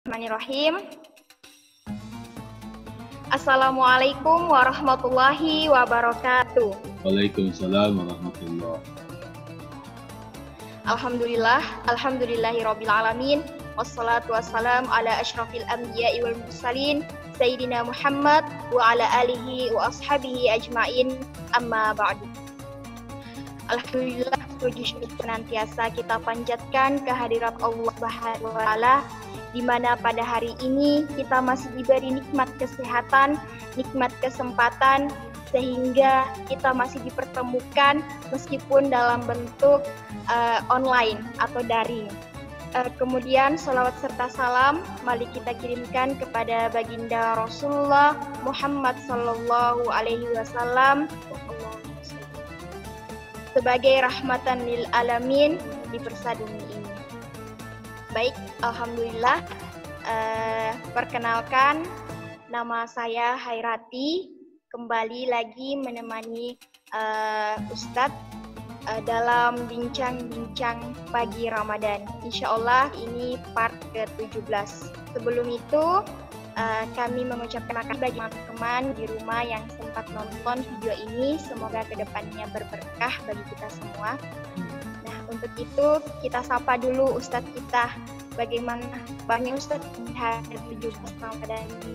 Bismillahirrahmanirrahim. Assalamualaikum warahmatullahi wabarakatuh. Waalaikumsalam warahmatullahi wabarakatuh. Alhamdulillahirabbil alamin. Wassalatu wassalam ala asyrafil anbiya'i wal mursalin Sayyidina Muhammad wa ala alihi wa ashabihi ajmain, amma ba'du. Alhamdulillah, puji syukur senantiasa kita panjatkan kehadirat Allah Subhanahu wa Ta'ala, di mana pada hari ini kita masih diberi nikmat kesehatan, nikmat kesempatan, sehingga kita masih dipertemukan meskipun dalam bentuk online atau daring. Kemudian salawat serta salam mari kita kirimkan kepada baginda Rasulullah Muhammad sallallahu alaihi wasallam sebagai rahmatan lil alamin di persadumi ini. Baik, alhamdulillah. Perkenalkan, nama saya Hairati, kembali lagi menemani Ustadz dalam bincang-bincang pagi Ramadan. Insya Allah ini part ke-17. Sebelum itu kami mengucapkan terima kasih bagi teman-teman di rumah yang sempat nonton video ini. Semoga kedepannya berberkah bagi kita semua. Nah, untuk itu kita sapa dulu Ustadz kita. Bagaimana banyak Ustadz di hari 17 Ramadan ini?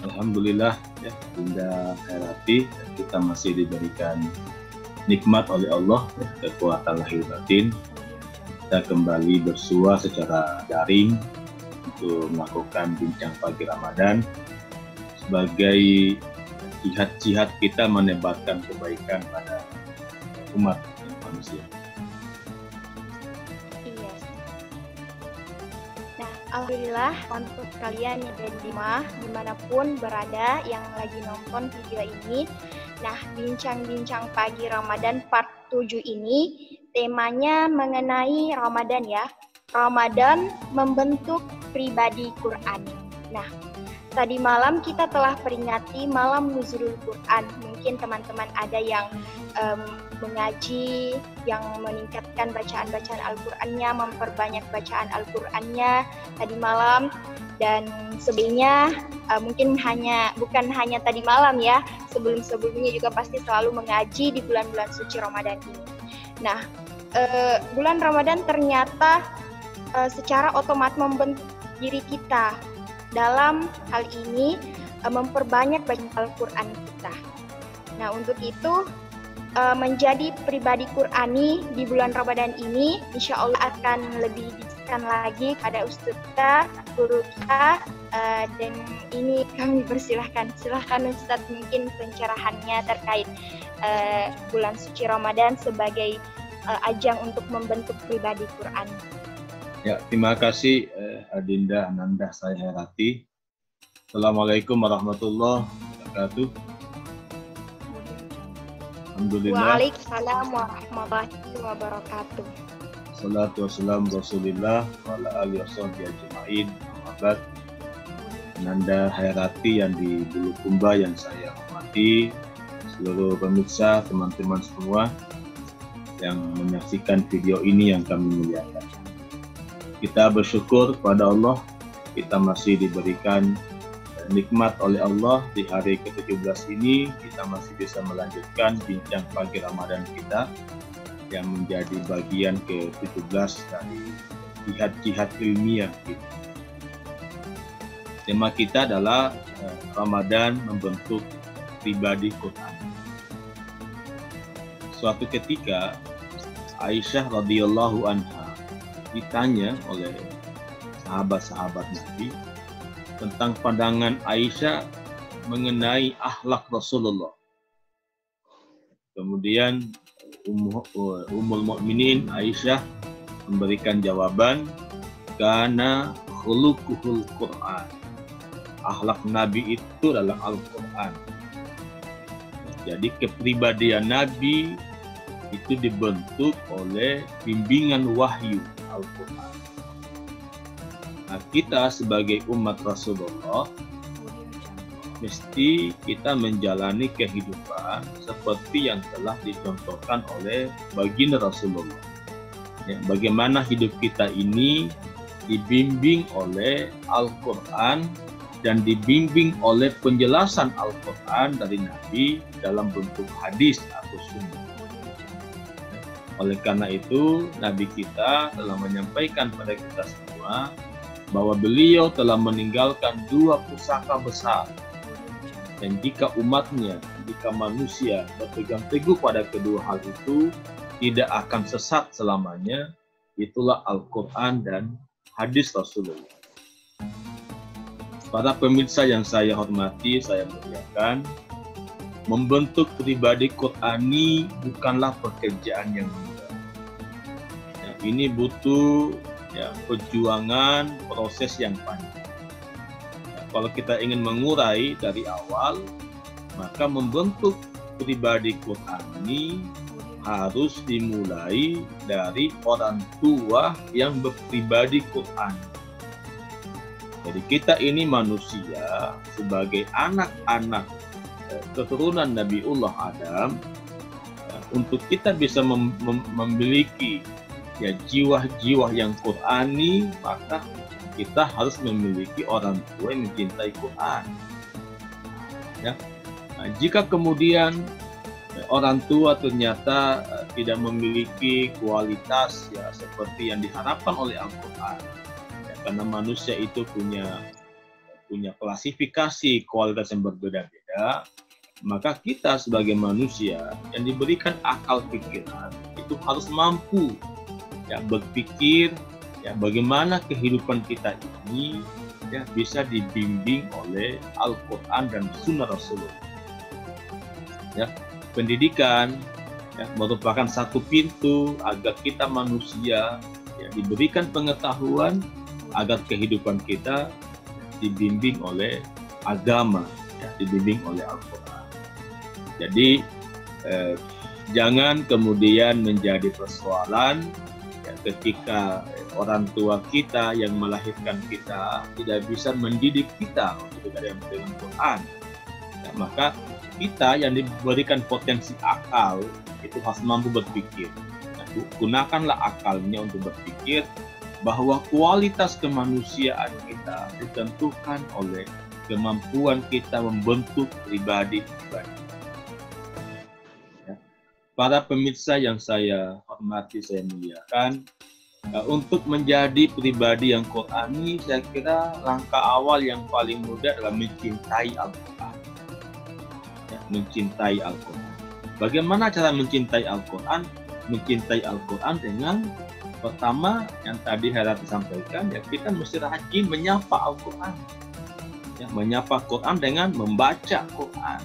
Alhamdulillah ya, Bunda Hairati, kita masih diberikan nikmat oleh Allah, ya, kekuatan lahir batin. Kita kembali bersua secara daring untuk melakukan bincang pagi Ramadan sebagai jihad kita menebarkan kebaikan pada umat manusia. Iya. Nah, alhamdulillah untuk kalian yang ada di rumah dimanapun berada yang lagi nonton video ini. Nah, bincang-bincang pagi Ramadan part 7 ini temanya mengenai Ramadan ya. Ramadan membentuk pribadi Quran. Nah, tadi malam kita telah peringati malam nuzulul Quran. Mungkin teman-teman ada yang mengaji, yang meningkatkan bacaan-bacaan Al-Qur'annya, memperbanyak bacaan Al-Qur'annya tadi malam. Dan sebelumnya mungkin bukan hanya tadi malam ya, sebelum-sebelumnya juga pasti selalu mengaji di bulan-bulan suci Ramadan ini. Nah, bulan Ramadan ternyata secara otomatis membentuk diri kita. Dalam hal ini memperbanyak bacaan Al-Quran kita. Nah, untuk itu menjadi pribadi Qurani di bulan Ramadan ini insya Allah akan lebih dijelaskan lagi pada Ustaz kita, guru kita, dan ini kami persilahkan. Silahkan Ustaz mungkin pencerahannya terkait bulan suci Ramadan sebagai ajang untuk membentuk pribadi Quran. Ya, terima kasih Adinda Ananda, saya Hairati. Assalamualaikum warahmatullahi wabarakatuh. Alhamdulillah. Waalaikumsalam warahmatullahi wabarakatuh. Salatu wassalam Rasulillah wa ala alihi washabbihi ajma'in. Muhammad Ananda Hairati yang di Bulukumba yang saya hormati, seluruh pemirsa, teman-teman semua yang menyaksikan video ini yang kami muliakan. Kita bersyukur kepada Allah, kita masih diberikan nikmat oleh Allah di hari ke-17 ini. Kita masih bisa melanjutkan bincang pagi Ramadan kita yang menjadi bagian ke-17 dari jihad ilmiah kita. Tema kita adalah Ramadan membentuk pribadi Quran. Suatu ketika Aisyah radhiyallahu anha ditanya oleh sahabat-sahabat Nabi tentang pandangan Aisyah mengenai akhlak Rasulullah. Kemudian Ummul Mukminin Aisyah memberikan jawaban, karena khuluquhul Quran. Akhlak Nabi itu adalah Al-Quran. Jadi kepribadian Nabi itu dibentuk oleh bimbingan wahyu Al-Quran. Nah, kita sebagai umat Rasulullah mesti kita menjalani kehidupan seperti yang telah dicontohkan oleh baginda Rasulullah. Ya, bagaimana hidup kita ini dibimbing oleh Al-Quran dan dibimbing oleh penjelasan Al-Quran dari Nabi dalam bentuk hadis atau sunnah. Oleh karena itu, Nabi kita telah menyampaikan pada kita semua bahwa beliau telah meninggalkan 2 pusaka besar. Dan jika umatnya, jika manusia berpegang teguh pada kedua hal itu, tidak akan sesat selamanya. Itulah Al-Quran dan hadis Rasulullah. Para pemirsa yang saya hormati, saya muliakan, membentuk pribadi Qurani bukanlah pekerjaan yang mudah. Ya, ini butuh perjuangan, proses yang panjang. Ya, kalau kita ingin mengurai dari awal, maka membentuk pribadi Qurani harus dimulai dari orang tua yang berpribadi Quran. Jadi kita ini manusia sebagai anak-anak keturunan Nabiullah Adam, untuk kita bisa memiliki jiwa-jiwa yang Qurani, maka kita harus memiliki orang tua yang mencintai Quran. Ya. Nah, jika kemudian orang tua ternyata tidak memiliki kualitas seperti yang diharapkan oleh Al-Quran, karena manusia itu punya klasifikasi kualitas yang berbeda-beda, maka kita sebagai manusia yang diberikan akal pikiran itu harus mampu berpikir bagaimana kehidupan kita ini bisa dibimbing oleh Al-Quran dan Sunnah Rasulullah. Pendidikan merupakan satu pintu agar kita manusia diberikan pengetahuan agar kehidupan kita dibimbing oleh agama, dibimbing oleh Al-Quran. Jadi jangan kemudian menjadi persoalan ketika orang tua kita yang melahirkan kita tidak bisa mendidik kita untuk dekat dengan Quran. Maka kita yang diberikan potensi akal itu harus mampu berpikir. Gunakanlah akalnya untuk berpikir bahwa kualitas kemanusiaan kita ditentukan oleh kemampuan kita membentuk pribadi-pribadi. Para pemirsa yang saya hormati, saya muliakan, untuk menjadi pribadi yang Qurani, saya kira langkah awal yang paling mudah adalah mencintai Al-Quran. Mencintai Al-Quran. Bagaimana cara mencintai Al-Quran? Mencintai Al-Quran dengan pertama yang tadi Herati sampaikan, kita mesti rajin menyapa Al-Quran. Menyapa Quran dengan membaca Quran.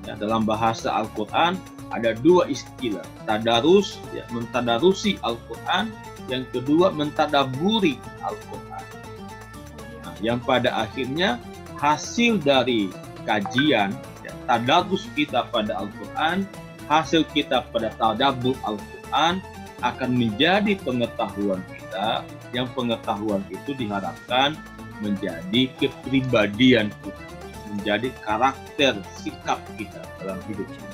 Dalam bahasa Al-Quran ada 2 istilah, tadarus, mentadarusi Al-Quran, yang kedua mentadaburi Al-Quran. Nah, yang pada akhirnya hasil dari kajian tadarus kita pada Al-Quran, hasil kita pada tadabbur Al-Quran akan menjadi pengetahuan kita, yang pengetahuan itu diharapkan menjadi kepribadian kita, menjadi karakter sikap kita dalam hidup kita.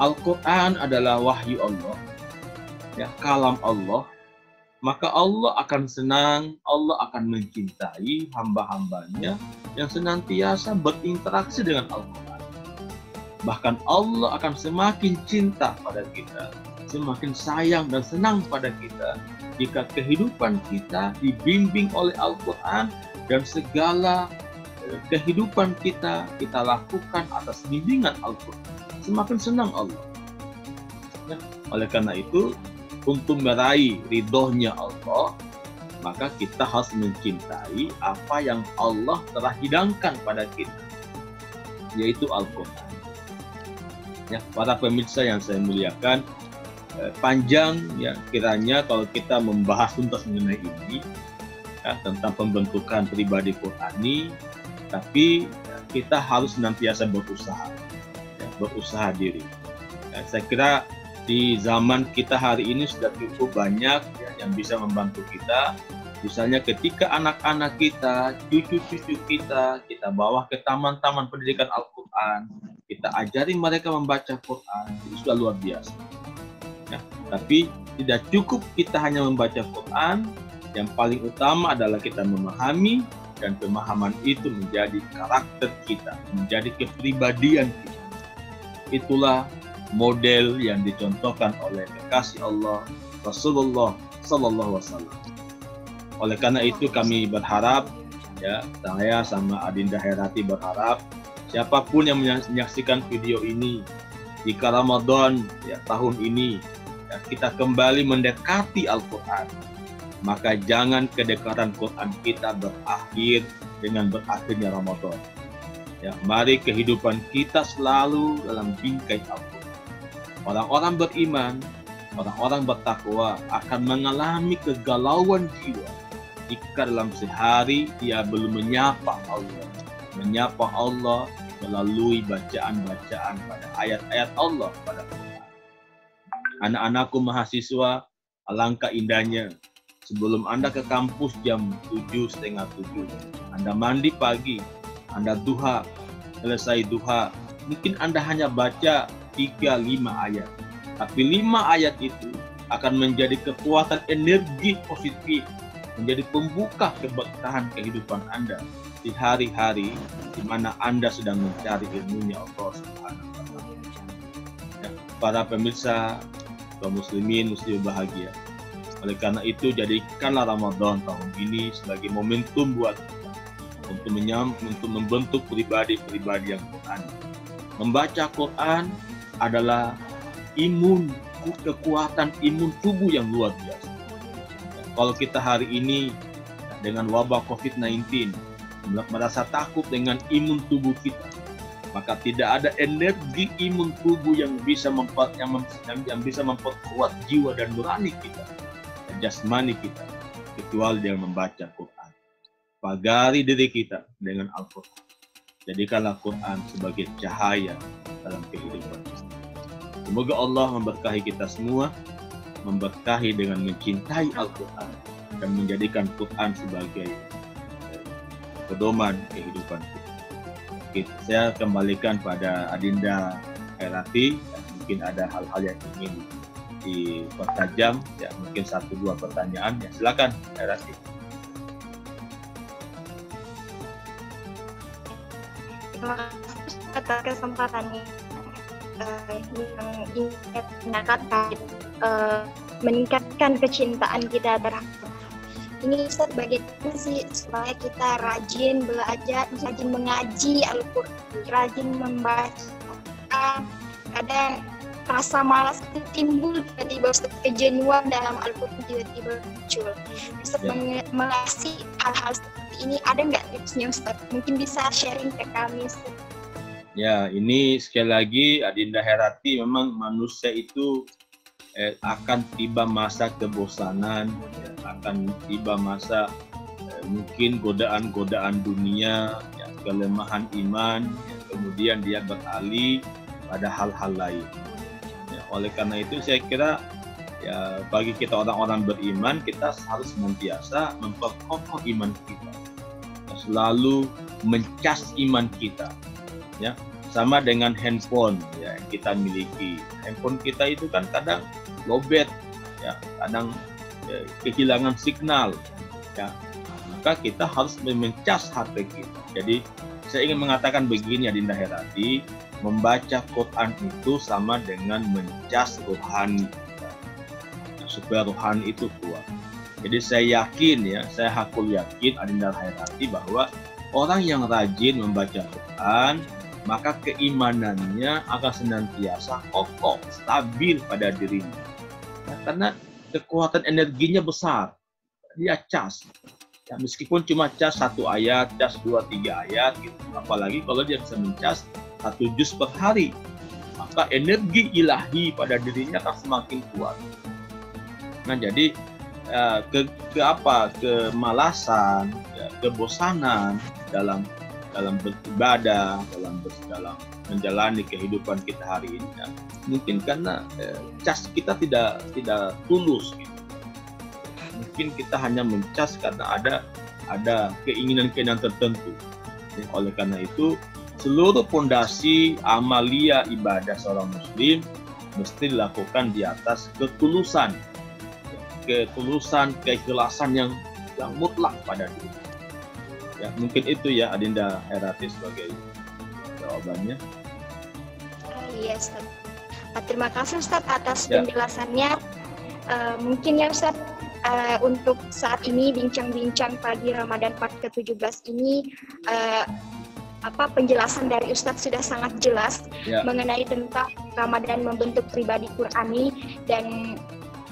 Al-Quran adalah wahyu Allah, kalam Allah, maka Allah akan senang, Allah akan mencintai hamba-hambanya yang senantiasa berinteraksi dengan Al-Quran. Bahkan Allah akan semakin cinta pada kita, semakin sayang dan senang pada kita jika kehidupan kita dibimbing oleh Al-Quran dan segala kehidupan kita lakukan atas bimbingan Al-Quran. Semakin senang Allah. Oleh karena itu, untuk meraih ridhonya Allah, maka kita harus mencintai apa yang Allah telah hidangkan pada kita, yaitu Al-Quran. Para pemirsa yang saya muliakan, panjang kiranya kalau kita membahas tuntas mengenai ini, tentang pembentukan pribadi Qurani, tapi kita harus senantiasa berusaha diri. Saya kira di zaman kita hari ini sudah cukup banyak yang bisa membantu kita. Misalnya ketika anak-anak kita, cucu-cucu kita bawa ke taman-taman pendidikan Al-Quran, kita ajari mereka membaca Quran, itu sudah luar biasa. Tapi Tidak cukup kita hanya membaca Quran, yang paling utama adalah kita memahami, dan pemahaman itu menjadi karakter kita, menjadi kepribadian kita. Itulah model yang dicontohkan oleh kekasih Allah Rasulullah Sallallahu Alaihi Wasallam. Oleh karena itu kami berharap, ya, saya sama Adinda Herati berharap siapapun yang menyaksikan video ini jika Ramadan ya, tahun ini ya, kita kembali mendekati Al-Quran, maka jangan kedekatan Quran kita berakhir dengan berakhirnya Ramadan. Ya, mari kehidupan kita selalu dalam bingkai Al-Quran. Orang-orang beriman, orang-orang bertakwa akan mengalami kegalauan jiwa jika dalam sehari dia belum menyapa Allah melalui bacaan-bacaan pada ayat-ayat Allah pada Quran. Anak-anakku mahasiswa, alangkah indahnya sebelum Anda ke kampus jam 7:30, Anda mandi pagi, Anda duha, selesai duha, mungkin Anda hanya baca 3-5 ayat. Tapi 5 ayat itu akan menjadi kekuatan energi positif, menjadi pembuka keberkahan kehidupan Anda di hari-hari di mana Anda sedang mencari ilmunya Allah Subhanahu wa Ta'ala. Ya, para pemirsa, kaum muslimin, muslim bahagia. Oleh karena itu, jadikanlah Ramadan tahun ini sebagai momentum buat kita untuk membentuk pribadi-pribadi yang Quran. Membaca Quran adalah kekuatan imun tubuh yang luar biasa. Kalau kita hari ini dengan wabah COVID-19 merasa takut dengan imun tubuh kita, maka tidak ada energi imun tubuh yang bisa memperkuat jiwa dan nurani kita, jasmani kita, kecuali dengan membaca Quran. Pagari diri kita dengan Al-Quran. Jadikanlah Quran sebagai cahaya dalam kehidupan kita. Semoga Allah memberkahi kita semua, memberkahi dengan mencintai Al-Quran dan menjadikan Quran sebagai pedoman kehidupan kita. Oke, saya kembalikan pada Adinda Herati. Mungkin ada hal-hal yang ingin dipertajam, ya mungkin 1-2 pertanyaan. Ya, silakan Herati. Terima kasih atas kesempatannya yang ingin meningkatkan kecintaan kita terhadap ini sebagai sih supaya kita rajin belajar, rajin mengaji Al-Quran, rajin membaca. Kadang rasa malas itu timbul tiba-tiba, kejenuhan dalam Al-Quran tiba-tiba muncul. Ustaz mengasih hal-hal seperti ini, ada nggak tipsnya Ustaz? Mungkin bisa sharing ke kami Ustaz. Ya, ini sekali lagi Adinda Herati, memang manusia itu akan tiba masa kebosanan, ya, akan tiba masa mungkin godaan-godaan dunia, ya, kelemahan iman, ya, kemudian dia beralih pada hal-hal lain. Ya, oleh karena itu saya kira ya bagi kita orang-orang beriman, kita harus senantiasa memperkokoh iman kita, ya, selalu mencas iman kita, ya. Sama dengan handphone ya yang kita miliki. Handphone kita itu kan kadang lowbat, ya, kadang kehilangan signal, ya. Maka kita harus mencas HP kita. Jadi saya ingin mengatakan begini, Adinda Herati, membaca Quran itu sama dengan mencas rohani kita, ya, supaya rohani itu kuat. Jadi saya yakin, ya, saya hakul yakin Adinda Herati bahwa orang yang rajin membaca Quran, maka keimanannya akan senantiasa kokoh, stabil pada dirinya. Ya, karena kekuatan energinya besar, dia cas. Ya, meskipun cuma cas 1 ayat, cas 2-3 ayat, gitu. Apalagi kalau dia bisa mencas 1 juz per hari, maka energi ilahi pada dirinya akan semakin kuat. Nah, jadi kemalasan, ya, kebosanan dalam beribadah, dalam menjalani kehidupan kita hari ini, ya, mungkin karena cas kita tidak tulus, gitu. Mungkin kita hanya mencas karena ada keinginan-keinginan tertentu. Oleh karena itu, seluruh pondasi amalia ibadah seorang muslim mesti dilakukan di atas ketulusan, ketulusan, keikhlasan yang mutlak pada diri. Ya, mungkin itu ya Adinda Herati sebagai jawabannya. Iya, Ustaz. Terima kasih Ustaz atas Ya. penjelasannya. Mungkin ya Ustaz, untuk saat ini bincang-bincang pagi Ramadan part ke-17 ini penjelasan dari Ustadz sudah sangat jelas Ya. mengenai tentang Ramadan membentuk pribadi Qur'ani, dan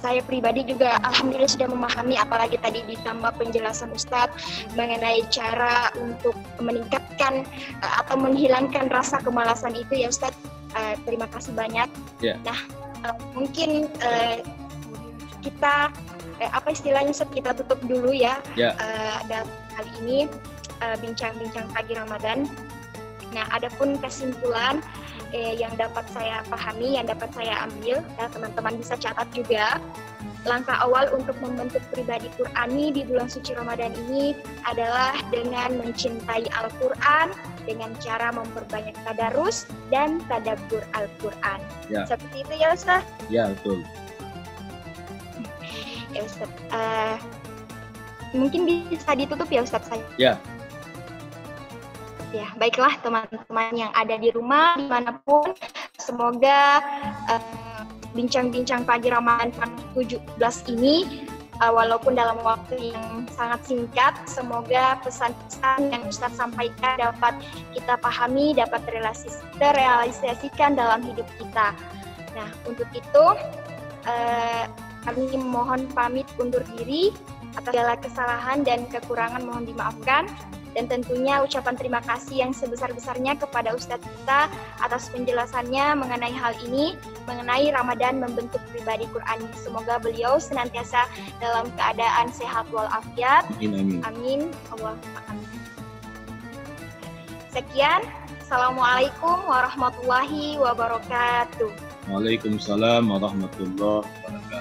saya pribadi juga alhamdulillah sudah memahami, apalagi tadi ditambah penjelasan Ustadz mengenai cara untuk meningkatkan atau menghilangkan rasa kemalasan itu ya Ustadz. Terima kasih banyak. Ya. Nah, mungkin kita apa istilahnya Ustadz, kita tutup dulu ya, Ya. dalam kali ini bincang-bincang pagi Ramadan. Nah, adapun kesimpulan yang dapat saya pahami, yang dapat saya ambil, ya, teman-teman bisa catat juga. Langkah awal untuk membentuk pribadi Qur'ani di bulan suci Ramadan ini adalah dengan mencintai Al-Quran, dengan cara memperbanyak tadarus dan tadabbur Al-Quran. Ya. Seperti itu ya Ustaz? Ya, betul. Ya Ustaz, mungkin bisa ditutup ya Ustaz saya? Ya. Ya, baiklah teman-teman yang ada di rumah dimanapun, semoga bincang-bincang pagi Ramadan 17 ini walaupun dalam waktu yang sangat singkat, semoga pesan-pesan yang Ustaz sampaikan dapat kita pahami, dapat terrealisasikan dalam hidup kita. Nah, untuk itu kami mohon pamit undur diri. Atas segala kesalahan dan kekurangan mohon dimaafkan. Dan tentunya ucapan terima kasih yang sebesar-besarnya kepada Ustadz kita atas penjelasannya mengenai hal ini, mengenai Ramadan membentuk pribadi Qur'ani. Semoga beliau senantiasa dalam keadaan sehat walafiat. Amin. Amin. Allahumma amin. Sekian. Assalamualaikum warahmatullahi wabarakatuh. Waalaikumsalam warahmatullahi wabarakatuh.